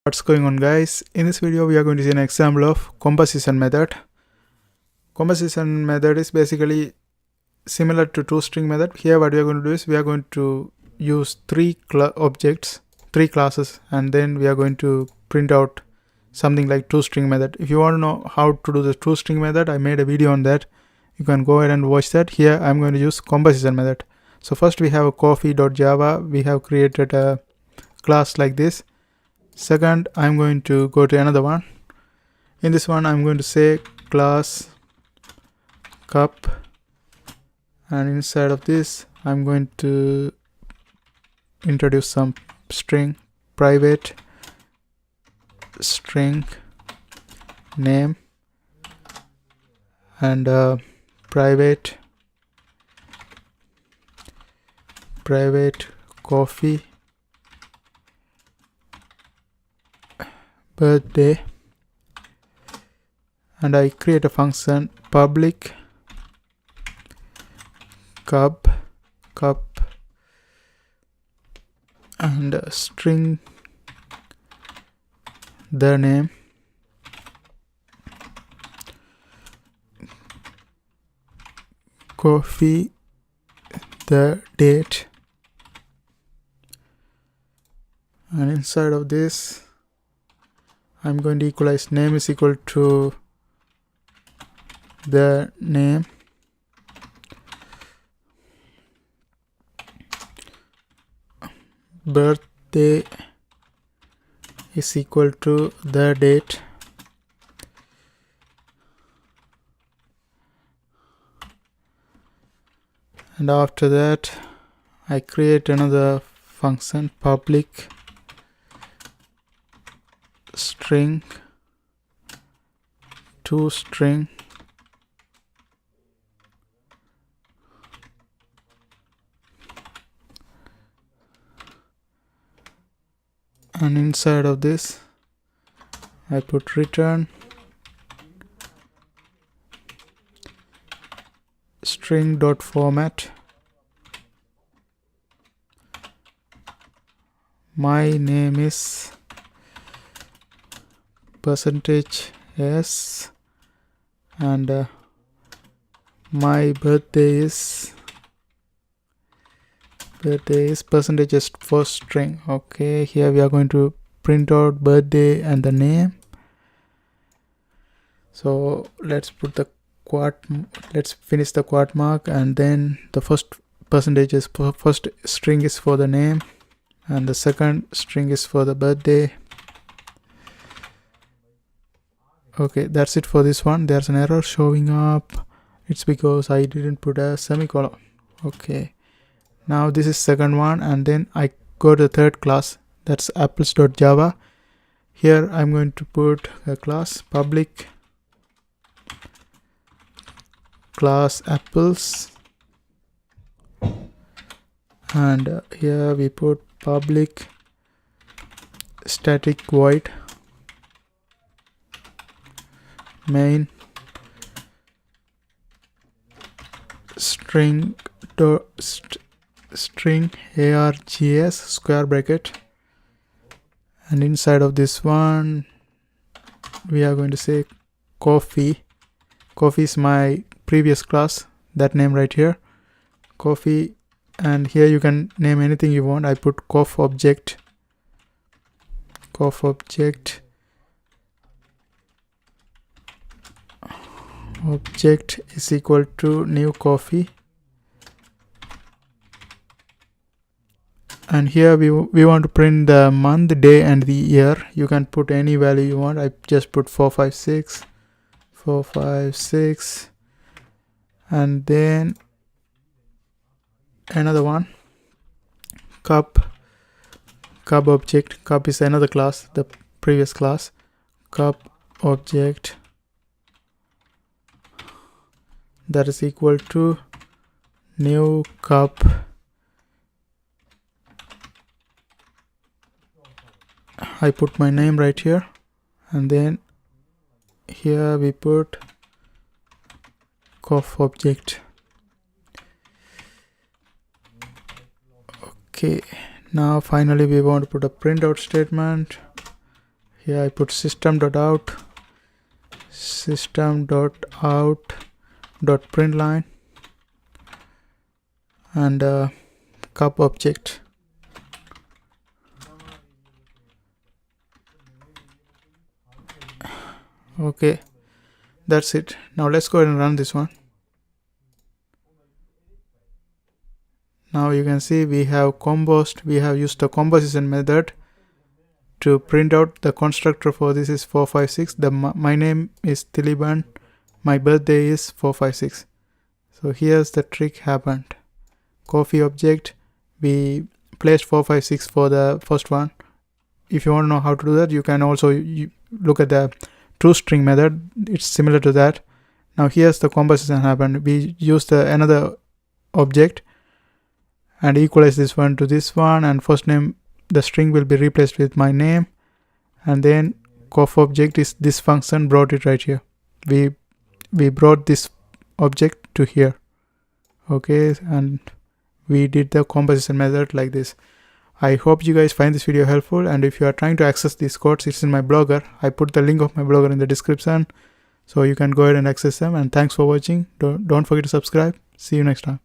What's going on, guys? In this video we are going to see an example of composition method. Composition method is basically similar to toString method. Here what we are going to do is we are going to use three classes, and then we are going to print out something like toString method. If you want to know how to do the toString method, I made a video on that. You can go ahead and watch that. Here I'm going to use composition method. So first we have a coffee.java. We have created a class like this. Second, I'm going to go to another one. In this one, I'm going to say class cup, and inside of this, I'm going to introduce some string private string name and private coffee birthday, and I create a function public cup and string the name coffee the date, and inside of this I'm going to equalize name is equal to the name birthday is equal to the date, and after that I create another function public string toString and inside of this I put return string.format. My name is %s and my birthday is %s for string. Okay, here we are going to print out birthday and the name. So let's put the let's finish the quote mark, and then the first string is for the name and the second string is for the birthday. Okay, that's it for this one. There's an error showing up. It's because I didn't put a semicolon. Okay, now this is second one, and then I go to the third class, that's apples.java. Here I'm going to put a class public class apples, and here we put public static void main string args square bracket, and inside of this one we are going to say coffee is my previous class, that name right here, coffee, and here you can name anything you want. I put coff object is equal to new coffee, and here we want to print the month, day and the year. You can put any value you want. I just put 456, and then another one cup object. Cup is another class, the previous class, cup object that is equal to new cup. I put my name right here, and then here we put coff object. Okay, now finally we want to put a printout statement. here I put system.out system.out.println and cup object. Okay, that's it. Now let's go ahead and run this one. Now you can see we have used the composition method to print out the constructor for this is 456. My name is Tiliban, my birthday is 456. So here's the trick happened. Coffee object, we placed 456 for the first one. If you want to know how to do that, you can also look at the toString method. It's similar to that. Now here's the composition happened. We used another object and equalize this one to this one, and first name, the string will be replaced with my name, and then cof object is this function, brought it right here. We brought this object to here. Okay, and we did the composition method like this. I hope you guys find this video helpful, and if you are trying to access these codes, it's in my blogger. I put the link of my blogger in the description, so you can go ahead and access them. And thanks for watching. Don't forget to subscribe. See you next time.